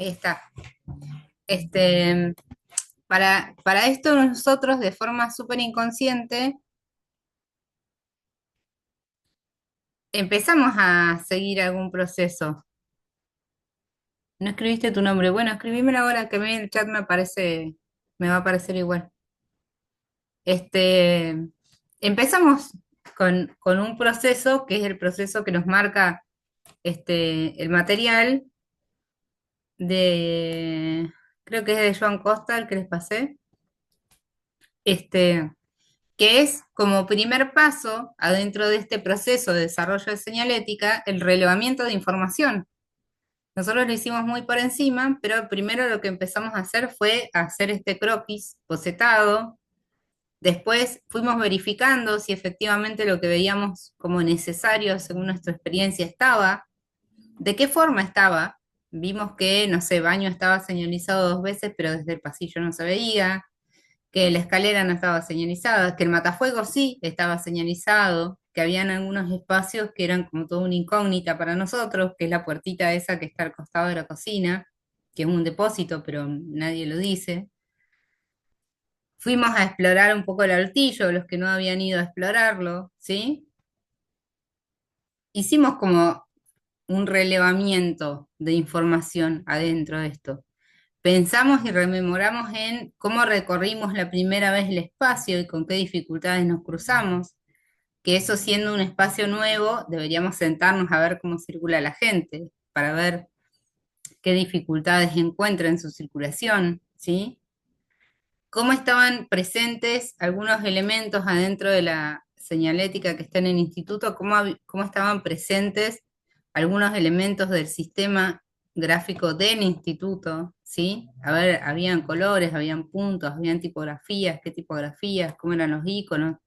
Ahí está. Este, para esto nosotros de forma súper inconsciente empezamos a seguir algún proceso. No escribiste tu nombre. Bueno, escribímelo ahora que a mí el chat me va a aparecer igual. Este, empezamos con un proceso que es el proceso que nos marca el material de, creo que es de Joan Costa, el que les pasé. Este, que es como primer paso adentro de este proceso de desarrollo de señalética, el relevamiento de información. Nosotros lo hicimos muy por encima, pero primero lo que empezamos a hacer fue hacer este croquis bocetado. Después fuimos verificando si efectivamente lo que veíamos como necesario según nuestra experiencia estaba, de qué forma estaba. Vimos que, no sé, baño estaba señalizado 2 veces, pero desde el pasillo no se veía, que la escalera no estaba señalizada, que el matafuego sí estaba señalizado, que habían algunos espacios que eran como toda una incógnita para nosotros, que es la puertita esa que está al costado de la cocina, que es un depósito, pero nadie lo dice. Fuimos a explorar un poco el altillo, los que no habían ido a explorarlo, ¿sí? Hicimos como un relevamiento de información adentro de esto. Pensamos y rememoramos en cómo recorrimos la primera vez el espacio y con qué dificultades nos cruzamos, que eso siendo un espacio nuevo, deberíamos sentarnos a ver cómo circula la gente, para ver qué dificultades encuentra en su circulación, ¿sí? Cómo estaban presentes algunos elementos adentro de la señalética que está en el instituto, cómo estaban presentes algunos elementos del sistema gráfico del instituto, ¿sí? A ver, habían colores, habían puntos, habían tipografías, qué tipografías, cómo eran los iconos.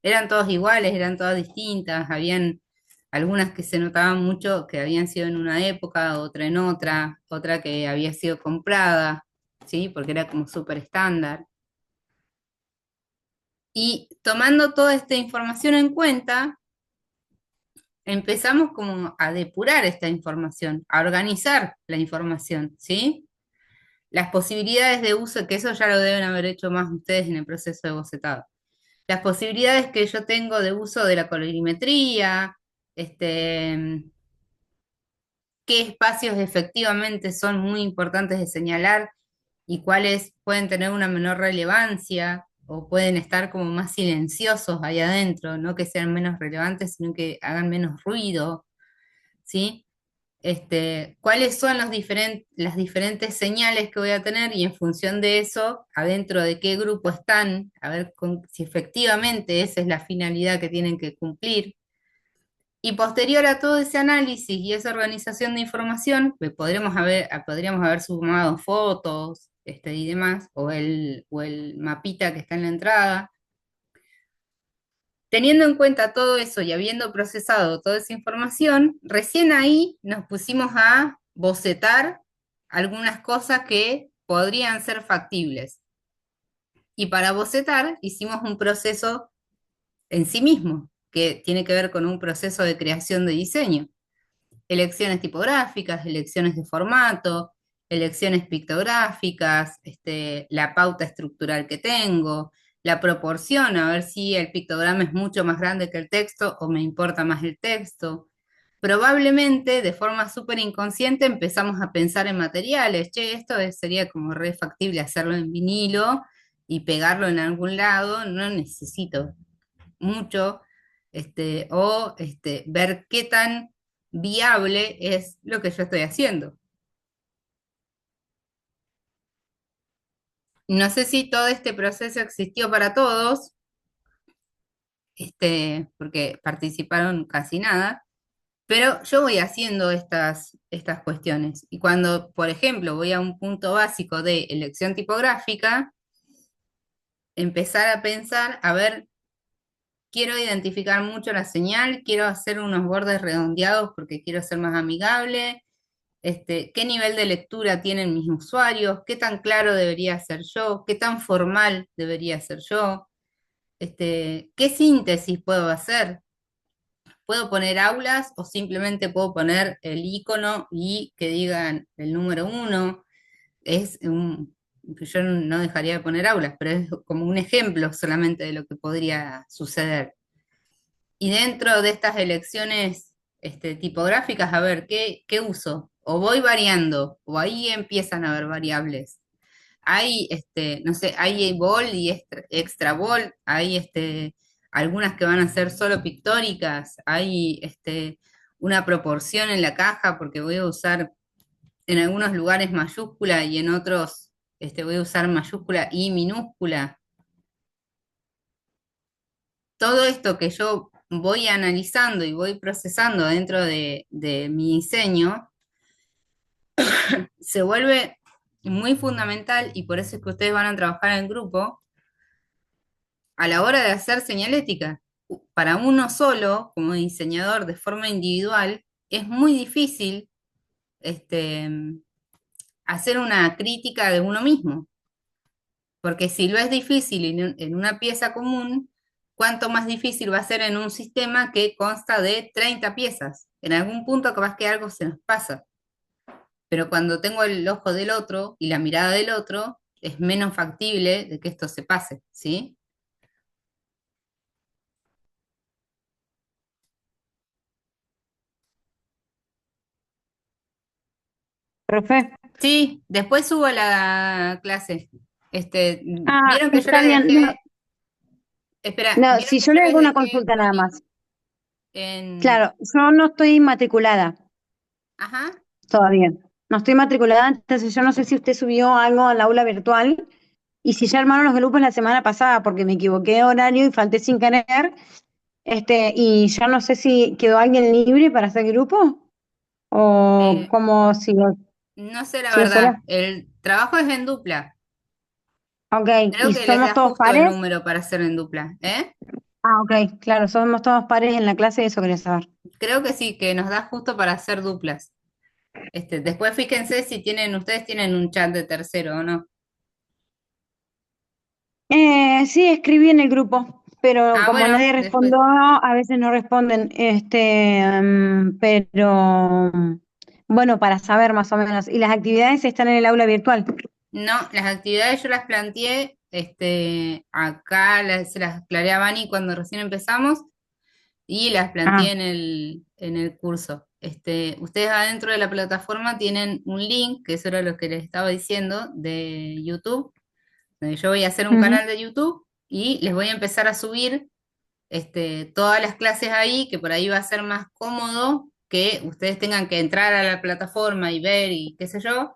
Eran todos iguales, eran todas distintas, habían algunas que se notaban mucho que habían sido en una época, otra en otra, otra que había sido comprada, ¿sí? Porque era como súper estándar. Y tomando toda esta información en cuenta, empezamos como a depurar esta información, a organizar la información, ¿sí? Las posibilidades de uso, que eso ya lo deben haber hecho más ustedes en el proceso de bocetado. Las posibilidades que yo tengo de uso de la colorimetría, este, qué espacios efectivamente son muy importantes de señalar y cuáles pueden tener una menor relevancia o pueden estar como más silenciosos ahí adentro, no que sean menos relevantes, sino que hagan menos ruido, ¿sí? Cuáles son las diferentes señales que voy a tener y en función de eso, adentro de qué grupo están, a ver si efectivamente esa es la finalidad que tienen que cumplir. Y posterior a todo ese análisis y esa organización de información, pues podríamos haber sumado fotos, y demás, o el mapita que está en la entrada. Teniendo en cuenta todo eso y habiendo procesado toda esa información, recién ahí nos pusimos a bocetar algunas cosas que podrían ser factibles. Y para bocetar hicimos un proceso en sí mismo, que tiene que ver con un proceso de creación de diseño. Elecciones tipográficas, elecciones de formato, elecciones pictográficas, la pauta estructural que tengo, la proporción, a ver si el pictograma es mucho más grande que el texto o me importa más el texto. Probablemente de forma súper inconsciente empezamos a pensar en materiales. Che, sería como re factible hacerlo en vinilo y pegarlo en algún lado, no necesito mucho, ver qué tan viable es lo que yo estoy haciendo. No sé si todo este proceso existió para todos, porque participaron casi nada, pero yo voy haciendo estas cuestiones. Y cuando, por ejemplo, voy a un punto básico de elección tipográfica, empezar a pensar, a ver, quiero identificar mucho la señal, quiero hacer unos bordes redondeados porque quiero ser más amigable. ¿Qué nivel de lectura tienen mis usuarios? ¿Qué tan claro debería ser yo? ¿Qué tan formal debería ser yo? ¿Qué síntesis puedo hacer? Puedo poner aulas o simplemente puedo poner el icono y que digan el número 1. Yo no dejaría de poner aulas, pero es como un ejemplo solamente de lo que podría suceder. Y dentro de estas elecciones tipográficas, a ver, ¿qué uso? O voy variando, o ahí empiezan a haber variables. Hay, no sé, hay bold y extra bold, hay algunas que van a ser solo pictóricas, hay una proporción en la caja, porque voy a usar en algunos lugares mayúscula y en otros voy a usar mayúscula y minúscula. Todo esto que yo voy analizando y voy procesando dentro de mi diseño se vuelve muy fundamental y por eso es que ustedes van a trabajar en grupo a la hora de hacer señalética. Para uno solo, como diseñador de forma individual, es muy difícil este, hacer una crítica de uno mismo, porque si lo es difícil en una pieza común, ¿cuánto más difícil va a ser en un sistema que consta de 30 piezas? En algún punto capaz que algo se nos pasa, pero cuando tengo el ojo del otro y la mirada del otro, es menos factible de que esto se pase, ¿sí? Profe. Sí, después subo la clase. Ah, Vieron que yo está la bien. No, dejé, espera, no, vieron si que yo yo le les hago una dejé consulta un nada link más. en, Claro, yo no estoy matriculada ajá, todavía. No estoy matriculada, entonces yo no sé si usted subió algo al aula virtual y si ya armaron los grupos la semana pasada, porque me equivoqué de horario y falté sin querer. Y yo no sé si quedó alguien libre para hacer grupo o eh, cómo no sé la sigo sola. verdad, el trabajo es en dupla. Ok, Creo ¿y que les somos da todos justo el pares? número para hacer en dupla, ¿eh? Ah, ok, claro, somos todos pares en la clase, eso quería saber. Creo que sí, que nos da justo para hacer duplas. Después fíjense si ustedes tienen un chat de tercero o no. Sí, escribí en el grupo, pero Ah, como bueno, nadie después. respondió, a veces no responden. Pero bueno, para saber más o menos. Y las actividades están en el aula virtual. No, las actividades yo las planteé, acá se las aclaré a Vani cuando recién empezamos y las Ah, planteé en el curso. Ustedes adentro de la plataforma tienen un link, que eso era lo que les estaba diciendo, de YouTube, donde yo voy a hacer un ujú. canal de YouTube y les voy a empezar a subir todas las clases ahí, que por ahí va a ser más cómodo que ustedes tengan que entrar a la plataforma y ver y qué sé yo,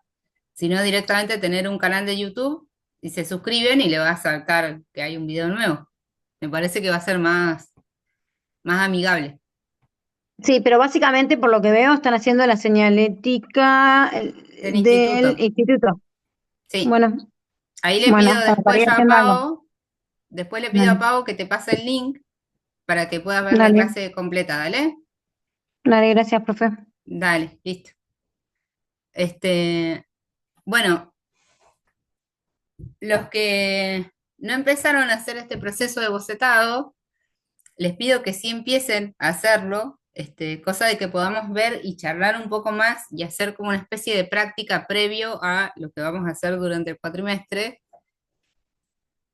sino directamente tener un canal de YouTube y se suscriben y le va a saltar que hay un video nuevo. Me parece que va a ser más amigable. Sí, pero básicamente por lo que veo están haciendo la señalética Del del instituto. instituto. Sí. Bueno, Ahí le bueno, pido como para después ir yo a haciendo algo. Pau, después le pido a Dale, Pau que te pase el link para que puedas ver la dale, clase completa, ¿dale? dale, gracias, profe. Dale, listo. Bueno, los que no empezaron a hacer este proceso de bocetado, les pido que sí empiecen a hacerlo, cosa de que podamos ver y charlar un poco más y hacer como una especie de práctica previo a lo que vamos a hacer durante el cuatrimestre,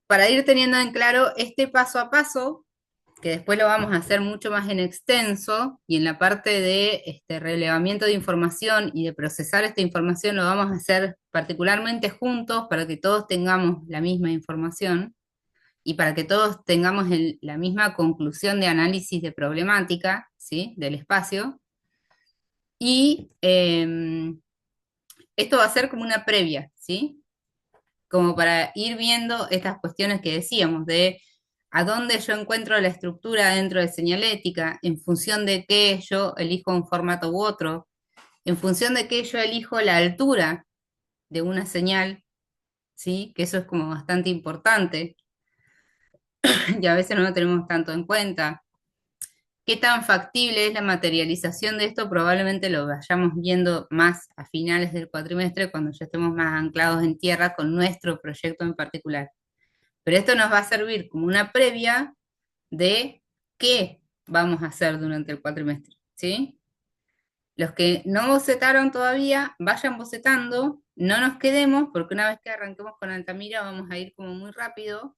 para ir teniendo en claro este paso a paso, que después lo vamos a hacer mucho más en extenso, y en la parte de relevamiento de información y de procesar esta información lo vamos a hacer particularmente juntos para que todos tengamos la misma información y para que todos tengamos la misma conclusión de análisis de problemática, ¿sí? Del espacio. Y esto va a ser como una previa, ¿sí? Como para ir viendo estas cuestiones que decíamos, de a dónde yo encuentro la estructura dentro de señalética, en función de qué yo elijo un formato u otro, en función de qué yo elijo la altura de una señal, ¿sí? Que eso es como bastante importante y a veces no lo tenemos tanto en cuenta. ¿Qué tan factible es la materialización de esto? Probablemente lo vayamos viendo más a finales del cuatrimestre, cuando ya estemos más anclados en tierra con nuestro proyecto en particular. Pero esto nos va a servir como una previa de qué vamos a hacer durante el cuatrimestre, ¿sí? Los que no bocetaron todavía, vayan bocetando, no nos quedemos, porque una vez que arranquemos con Altamira vamos a ir como muy rápido,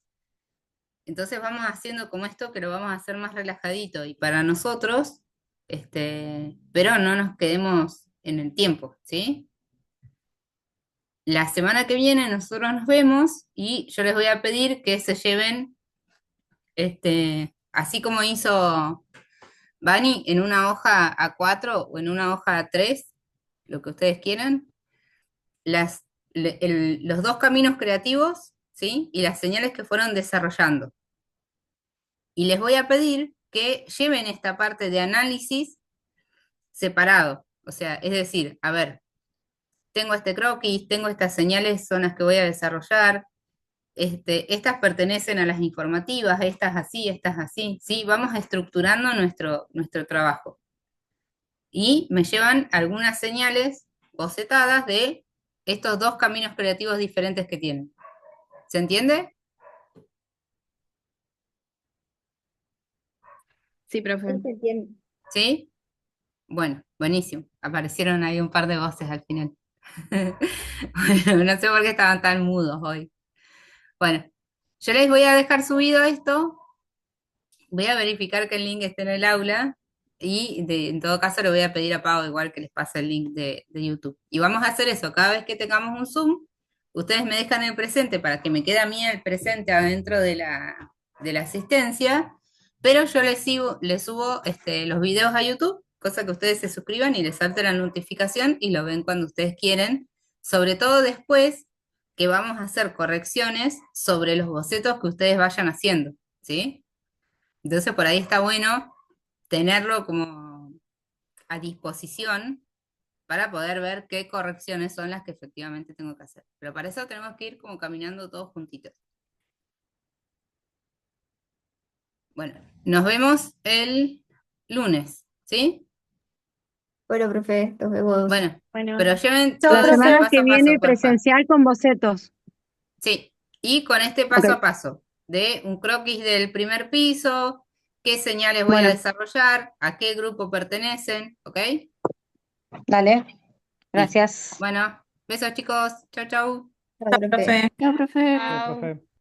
entonces vamos haciendo como esto, que lo vamos a hacer más relajadito y para nosotros, pero no nos quedemos en el tiempo, ¿sí? La semana que viene nosotros nos vemos y yo les voy a pedir que se lleven, así como hizo Bani, en una hoja A4 o en una hoja A3, lo que ustedes quieran, los dos caminos creativos, ¿sí? Y las señales que fueron desarrollando. Y les voy a pedir que lleven esta parte de análisis separado. O sea, es decir, a ver, tengo este croquis, tengo estas señales, son las que voy a desarrollar. Estas pertenecen a las informativas, estas así, ¿sí? Vamos estructurando nuestro trabajo. Y me llevan algunas señales bocetadas de estos dos caminos creativos diferentes que tienen. ¿Se entiende? Sí, Sí, profe. se entiende. ¿Sí? Bueno, buenísimo. Aparecieron ahí un par de voces al final. Bueno, no sé por qué estaban tan mudos hoy. Bueno, yo les voy a dejar subido esto. Voy a verificar que el link esté en el aula y en todo caso le voy a pedir a Pau igual que les pase el link de YouTube. Y vamos a hacer eso, cada vez que tengamos un Zoom, ustedes me dejan el presente para que me quede a mí el presente adentro de la asistencia, pero yo les subo los videos a YouTube, cosa que ustedes se suscriban y les salte la notificación y lo ven cuando ustedes quieren, sobre todo después que vamos a hacer correcciones sobre los bocetos que ustedes vayan haciendo, ¿sí? Entonces por ahí está bueno tenerlo como a disposición para poder ver qué correcciones son las que efectivamente tengo que hacer. Pero para eso tenemos que ir como caminando todos juntitos. Bueno, nos vemos el lunes, ¿sí? Bueno, profe, nos vemos. Bueno, Bueno, pero lleven Chao, todo la este semana profe. paso que a paso, viene porfa. presencial con bocetos. Sí, y con este Ok, paso a paso de un croquis del primer piso, qué señales voy a bueno, desarrollar, a qué grupo pertenecen, ¿ok? dale, Listo. gracias. Bueno, besos chicos. Chau, chau. Chao, profe. Chao, profe. Chao, profe. Chao, Chao. profe.